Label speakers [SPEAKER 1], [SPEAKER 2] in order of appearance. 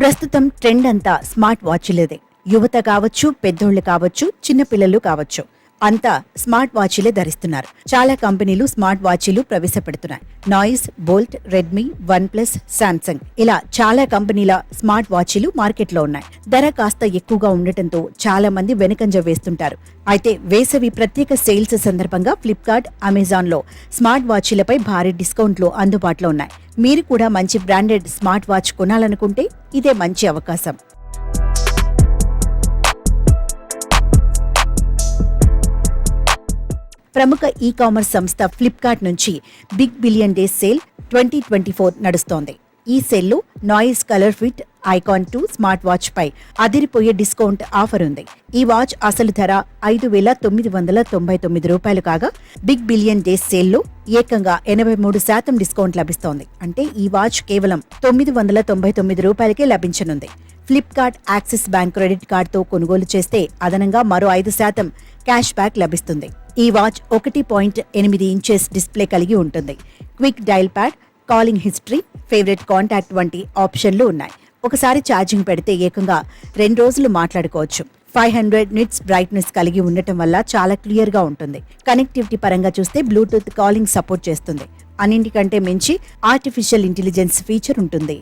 [SPEAKER 1] ప్రస్తుతం ట్రెండ్ అంతా స్మార్ట్ వాచ్లదే. యువత కావచ్చు, పెద్దోళ్లు కావచ్చు, చిన్నపిల్లలు కావచ్చు, అంతా స్మార్ట్ వాచ్లే ధరిస్తున్నారు. చాలా కంపెనీలు స్మార్ట్ వాచీలు ప్రవేశపెడుతున్నాయి. Noise, Boult, Redmi, OnePlus, Samsung ఇలా చాలా కంపెనీల స్మార్ట్ వాచీలు మార్కెట్లో ఉన్నాయి. ధర కాస్త ఎక్కువగా ఉండటంతో చాలా మంది వెనుకంజ వేస్తుంటారు. అయితే వేసవి ప్రత్యేక సేల్స్ సందర్భంగా ఫ్లిప్కార్ట్, అమెజాన్లో స్మార్ట్ వాచీలపై భారీ డిస్కౌంట్లు అందుబాటులో ఉన్నాయి. మీరు కూడా మంచి బ్రాండెడ్ స్మార్ట్ వాచ్ కొనాలనుకుంటే ఇదే మంచి అవకాశం. ప్రముఖ ఈ-కామర్స్ సంస్థ ఫ్లిప్కార్ట్ నుంచి బిగ్ బిలియన్ డేస్ సేల్ 2024 నడుస్తోంది. ఈ సేల్లో Noise Colour Fit Icon 2 smart watch పై అదిరిపోయే డిస్కౌంట్ ఆఫర్ ఉంది. ఈ వాచ్ అసలు ధర 5,999 రూపాయలు కాగా బిగ్ బిలియన్ డేస్ సేల్లో ఏకంగా 83% డిస్కౌంట్ లభిస్తోంది. అంటే ఈ వాచ్ కేవలం 999 రూపాయలకే లభించనుంది. ఫ్లిప్కార్ట్ యాక్సిస్ బ్యాంక్ క్రెడిట్ కార్డుతో కొనుగోలు చేస్తే అదనంగా మరో 5% క్యాష్ బ్యాక్ లభిస్తుంది. ఈ వాచ్ 1.8 ఇంచెస్ డిస్ప్లే కలిగి ఉంటుంది. Quick dial pad, calling history, favourite contact వంటి ఆప్షన్లు ఉన్నాయి. ఒకసారి ఛార్జింగ్ పెడితే ఏకంగా 2 రోజులు మాట్లాడుకోవచ్చు. 500 నిట్స్ బ్రైట్నెస్ కలిగి ఉండటం వల్ల చాలా క్లియర్ గా ఉంటుంది. కనెక్టివిటీ పరంగా చూస్తే బ్లూటూత్ కాలింగ్ సపోర్ట్ చేస్తుంది. అన్నింటికంటే మించి ఆర్టిఫిషియల్ ఇంటెలిజెన్స్ ఫీచర్ ఉంటుంది.